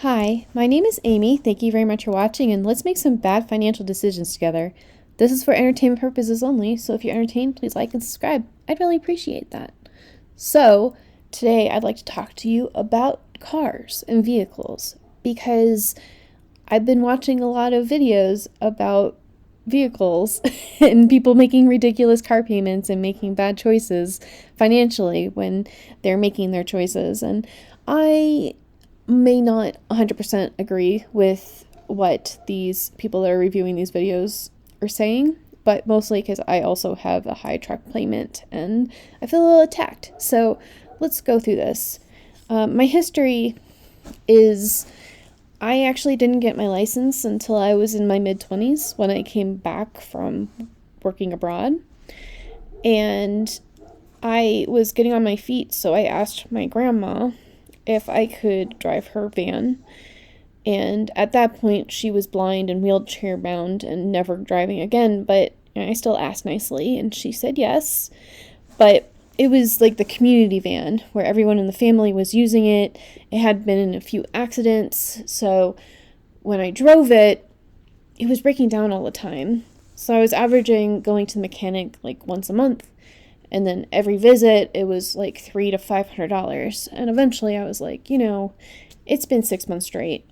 Hi, my name is Amy. Thank you very much for watching, and let's make some bad financial decisions together. This is for entertainment purposes only, so if you're entertained, please like and subscribe. I'd really appreciate that. So, today I'd like to talk to you about cars and vehicles because I've been watching a lot of videos about vehicles and people making ridiculous car payments and making bad choices financially when they're making their choices. And I may not 100% agree with what these people that are reviewing these videos are saying, but mostly because I also have a high truck payment and I feel a little attacked. So let's go through this. My history is I actually didn't get my license until I was in my mid-20s when I came back from working abroad. And I was getting on my feet, so I asked my grandma if I could drive her van. And at that point, she was blind and wheelchair bound and never driving again, but I still asked nicely, and she said yes. But it was like the community van where everyone in the family was using it. It had been in a few accidents, so when I drove it, it was breaking down all the time. So I was averaging going to the mechanic like once a month, and then every visit it was like $300 to $500. And eventually I was like, it's been 6 months straight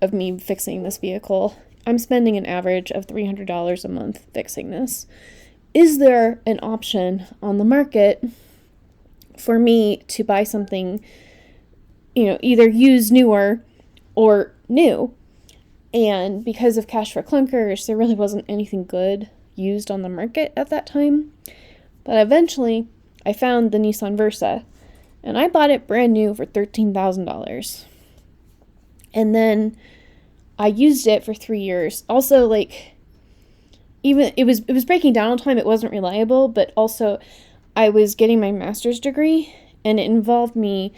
of me fixing this vehicle. I'm spending an average of $300 a month fixing this. Is there an option on the market for me to buy something, either used newer or new? And because of cash for clunkers, there really wasn't anything good used on the market at that time. But eventually, I found the Nissan Versa, and I bought it brand new for $13,000. And then I used it for 3 years. Also, even it was breaking down all the time. It wasn't reliable, but also I was getting my master's degree, and it involved me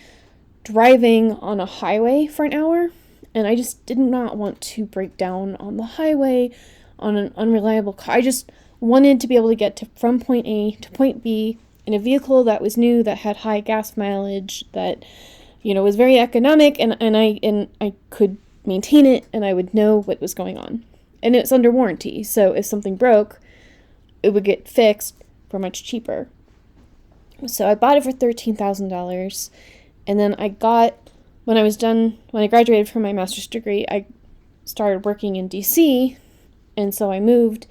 driving on a highway for an hour, and I just did not want to break down on the highway on an unreliable car. I just wanted to be able to get from point A to point B in a vehicle that was new, that had high gas mileage, that was very economic, and I could maintain it, and I would know what was going on. And it's under warranty, so if something broke, it would get fixed for much cheaper. So I bought it for $13,000, and then when I graduated from my master's degree, I started working in DC, and so I moved.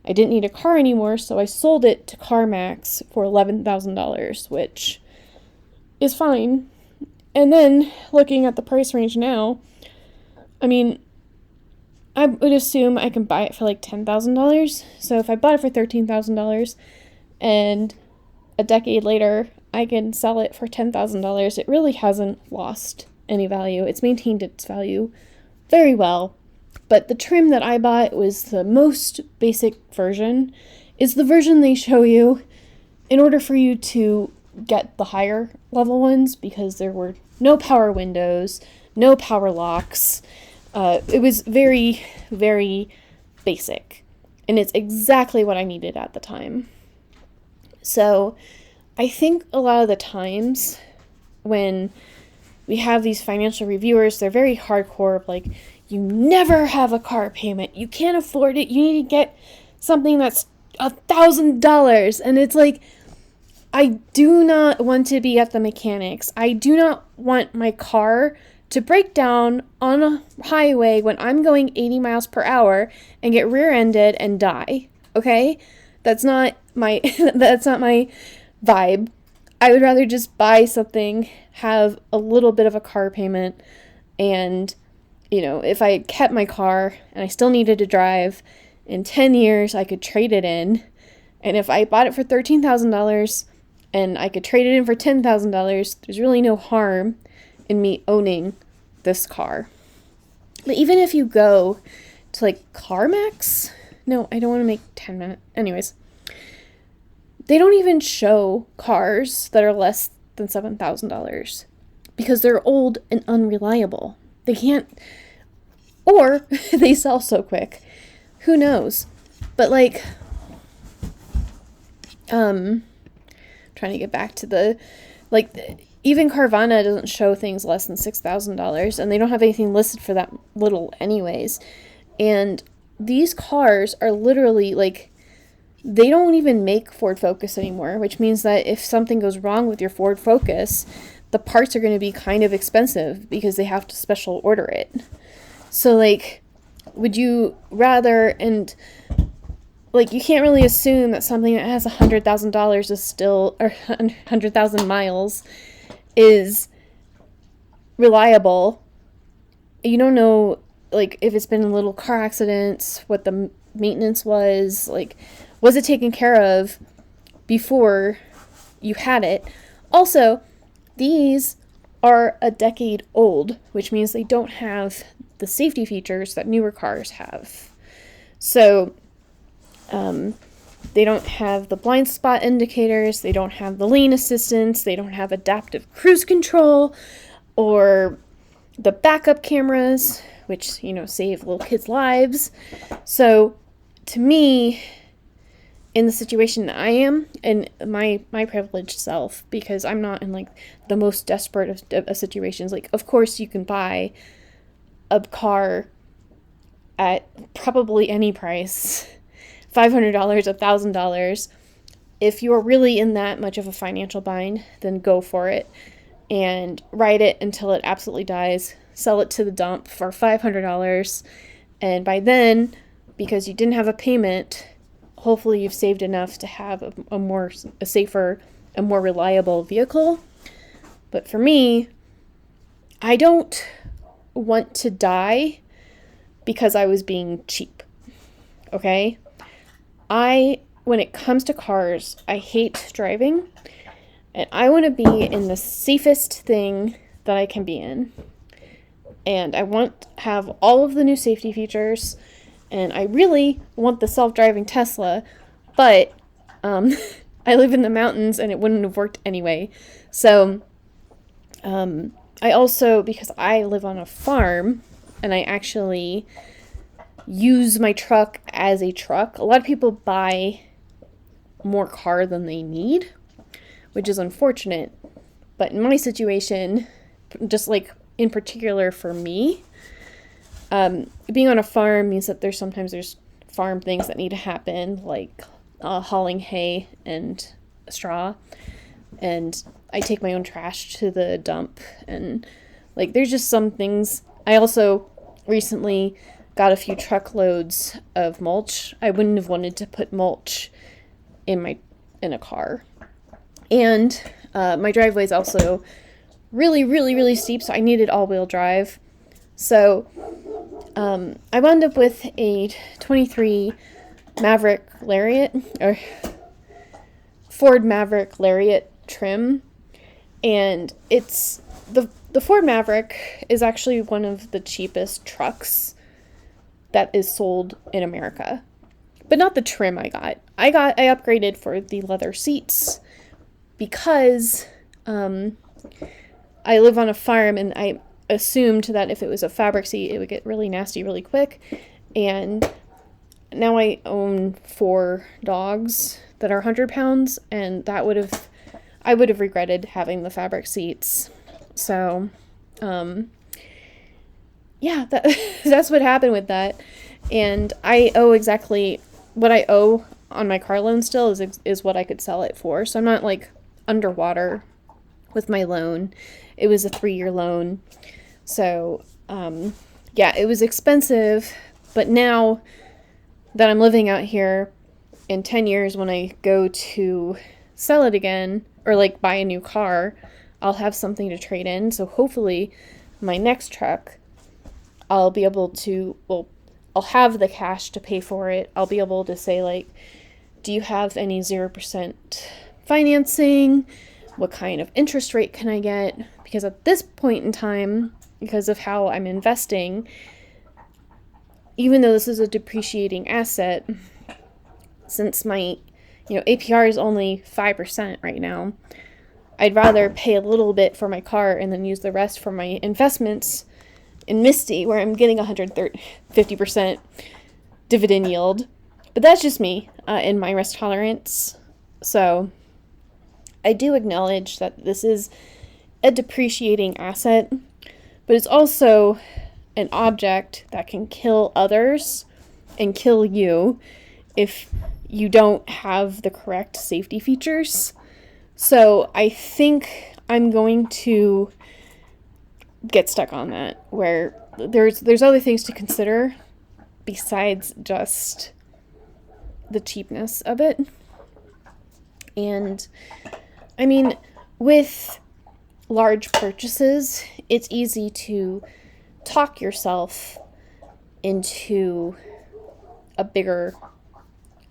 I didn't need a car anymore, so I sold it to CarMax for $11,000, which is fine. And then, looking at the price range now, I would assume I can buy it for like $10,000. So if I bought it for $13,000 and a decade later I can sell it for $10,000, it really hasn't lost any value. It's maintained its value very well. But the trim that I bought was the most basic version. It's the version they show you in order for you to get the higher level ones, because there were no power windows, no power locks. It was very, very basic, and it's exactly what I needed at the time. So I think a lot of the times when we have these financial reviewers, they're very hardcore, like, you never have a car payment, you can't afford it, you need to get something that's $1,000. And it's like, I do not want to be at the mechanics. I do not want my car to break down on a highway when I'm going 80 miles per hour and get rear-ended and die. Okay? That's not my that's not my vibe. I would rather just buy something, have a little bit of a car payment, and if I had kept my car and I still needed to drive, in 10 years I could trade it in. And if I bought it for $13,000 and I could trade it in for $10,000, there's really no harm in me owning this car. But even if you go to CarMax, no, I don't want to make 10 minutes. Anyways, they don't even show cars that are less than $7,000 because they're old and unreliable. They can't, or they sell so quick. Who knows? But trying to get back to the, even Carvana doesn't show things less than $6,000, and they don't have anything listed for that little anyways. And these cars are literally like, they don't even make Ford Focus anymore, which means that if something goes wrong with your Ford Focus, the parts are going to be kind of expensive because they have to special order it. So like, would you rather, and like, you can't really assume that something that has $100,000 is still, or 100,000 miles is reliable. You don't know, like, if it's been in little car accidents, what the maintenance was, like, was it taken care of before you had it? Also, these are a decade old, which means they don't have the safety features that newer cars have. So, they don't have the blind spot indicators, they don't have the lane assistance, they don't have adaptive cruise control, or the backup cameras, which, you know, save little kids' lives. So, to me, in the situation that I am, and my privileged self, because I'm not in, like, the most desperate of situations, like, of course you can buy a car at probably any price, $500, $1,000. If you're really in that much of a financial bind, then go for it and ride it until it absolutely dies. Sell it to the dump for $500. And by then, because you didn't have a payment, hopefully you've saved enough to have a safer, a more reliable vehicle. But for me, I don't want to die because I was being cheap. Okay? When it comes to cars, I hate driving, and I want to be in the safest thing that I can be in. And I want to have all of the new safety features, and I really want the self-driving Tesla, but I live in the mountains and it wouldn't have worked anyway. So I also, because I live on a farm and I actually use my truck as a truck, a lot of people buy more car than they need, which is unfortunate. But in my situation, just like in particular for me, being on a farm means that there's farm things that need to happen, like hauling hay and straw, and I take my own trash to the dump, and like there's just some things. I also recently got a few truckloads of mulch. I wouldn't have wanted to put mulch in a car. And my driveway is also really, really, really steep, so I needed all-wheel drive. So I wound up with a 23 Maverick Lariat, or Ford Maverick Lariat trim. And it's the Ford Maverick is actually one of the cheapest trucks that is sold in America. But not the trim I got. I upgraded for the leather seats because I live on a farm, and I assumed that if it was a fabric seat, it would get really nasty really quick. And now I own 4 dogs that are 100 pounds, and I would have regretted having the fabric seats. So, yeah, that's what happened with that. And I owe exactly what I owe on my car loan still is what I could sell it for. So I'm not like underwater with my loan. It was a 3-year loan. So, yeah, it was expensive, but now that I'm living out here, in 10 years when I go to sell it again, or like buy a new car, I'll have something to trade in. So hopefully my next truck, I'll be able to, I'll have the cash to pay for it. I'll be able to say, like, do you have any 0% financing? What kind of interest rate can I get? Because at this point in time, because of how I'm investing, even though this is a depreciating asset, since my, APR is only 5% right now, I'd rather pay a little bit for my car and then use the rest for my investments in Misty, where I'm getting 150% dividend yield. But that's just me and my risk tolerance. So I do acknowledge that this is a depreciating asset, but it's also an object that can kill others and kill you if you don't have the correct safety features. So I think I'm going to get stuck on that, where there's other things to consider besides just the cheapness of it. And I mean, with large purchases, it's easy to talk yourself into a bigger,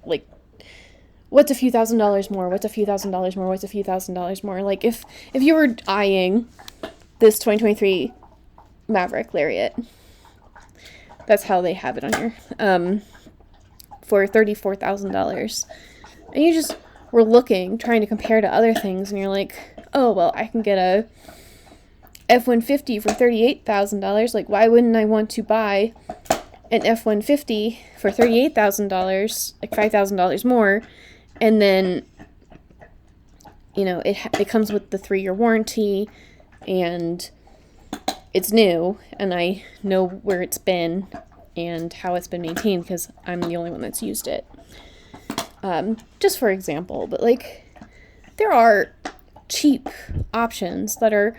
like, what's a few $1,000s more? What's a few $1,000s more? What's a few $1,000s more? Like, if you were eyeing this 2023 Maverick Lariat, that's how they have it on here, for $34,000, and you just were trying to compare to other things, and you're like, oh, well, I can get a F-150 for $38,000. Like, why wouldn't I want to buy an F-150 for $38,000, like $5,000 more, and then, you know, it comes with the 3-year warranty, and it's new, and I know where it's been and how it's been maintained because I'm the only one that's used it. Just for example, but like, there are cheap options that are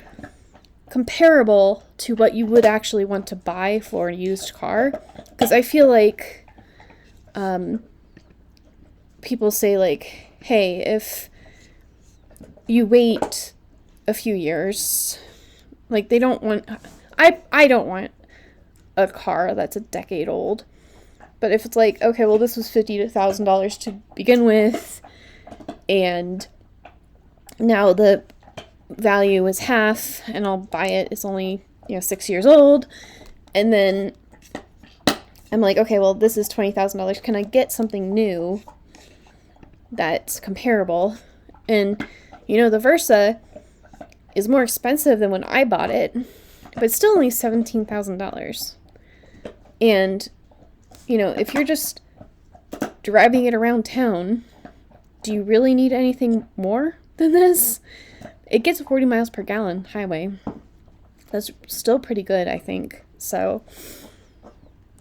comparable to what you would actually want to buy for a used car. Because I feel like people say, like, hey, if you wait a few years, like, they don't want, I don't want a car that's a decade old. But if it's like, okay, well, this was $50,000 to begin with, and now the value is half, and I'll buy it, it's only, 6 years old, and then I'm like, okay, well, this is $20,000. Can I get something new that's comparable? And, the Versa is more expensive than when I bought it, but it's still only $17,000. And, if you're just driving it around town, do you really need anything more than this? It gets 40 miles per gallon highway. That's still pretty good, I think. So,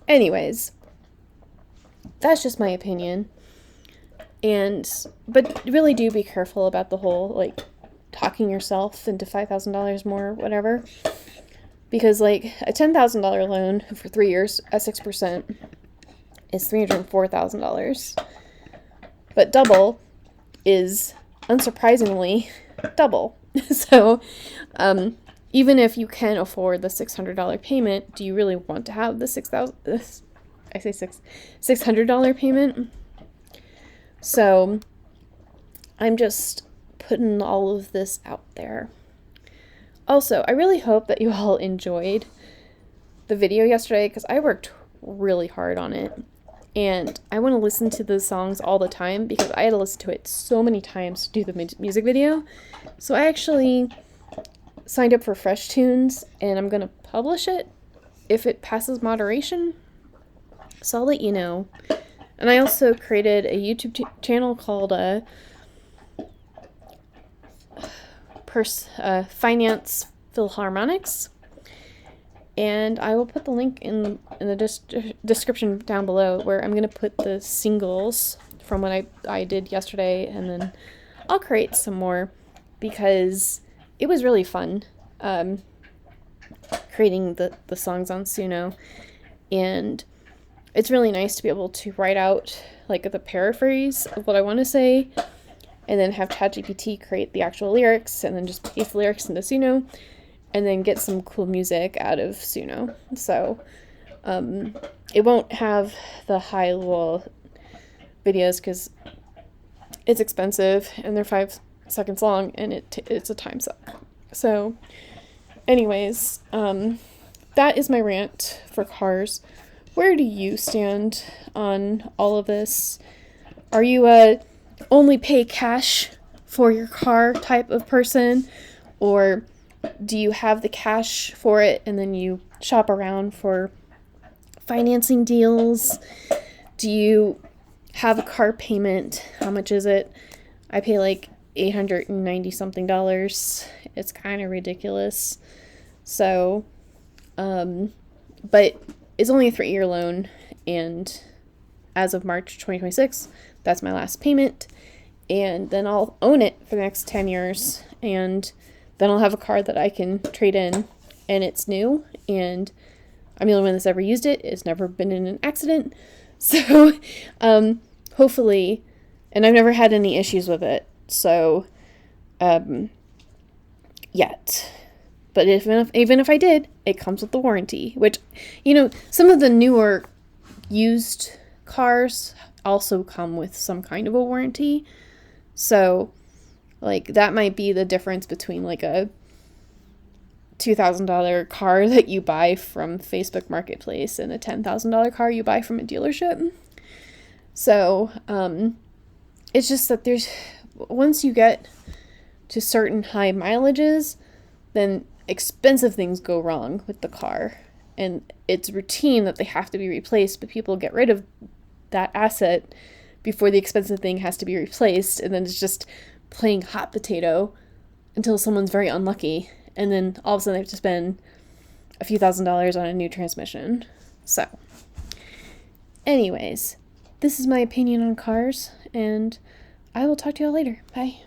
anyways, that's just my opinion. But really do be careful about the whole, like, talking yourself into $5,000 more, whatever. Because, like, a $10,000 loan for 3 years at 6% is $304,000. But double is, unsurprisingly, double. So, even if you can afford the $600 payment, do you really want to have the $600 payment? So, I'm just putting all of this out there. Also, I really hope that you all enjoyed the video yesterday, because I worked really hard on it. And I want to listen to the songs all the time, because I had to listen to it so many times to do the music video. So I actually signed up for Fresh Tunes, and I'm going to publish it if it passes moderation. So I'll let you know. And I also created a YouTube channel called Finance Philharmonics. And I will put the link in the description down below, where I'm going to put the singles from what I did yesterday, and then I'll create some more, because it was really fun creating the songs on Suno. And it's really nice to be able to write out, like, the paraphrase of what I want to say, and then have ChatGPT create the actual lyrics, and then just paste the lyrics into Suno, and then get some cool music out of Suno. So, it won't have the high-level videos, because it's expensive, and they're 5 seconds long, and it's a time suck. So, anyways, that is my rant for cars. Where do you stand on all of this? Are you a only pay cash for your car type of person? Or do you have the cash for it and then you shop around for financing deals? Do you have a car payment? How much is it? I pay like $890 something. It's kind of ridiculous. So, but it's only a 3-year loan, and as of March 2026, that's my last payment, and then I'll own it for the next 10 years, and then I'll have a car that I can trade in, and it's new, and I'm the only one that's ever used it. It's never been in an accident, so hopefully, and I've never had any issues with it, so yet. But even if I did, it comes with the warranty, which, some of the newer used cars also come with some kind of a warranty. So, like, that might be the difference between, like, a $2,000 car that you buy from Facebook Marketplace and a $10,000 car you buy from a dealership. So, it's just that once you get to certain high mileages, then expensive things go wrong with the car, and it's routine that they have to be replaced, but people get rid of that asset before the expensive thing has to be replaced, and then it's just playing hot potato until someone's very unlucky, and then all of a sudden they have to spend a few $1,000s on a new transmission. So anyways, this is my opinion on cars, and I will talk to y'all later. Bye.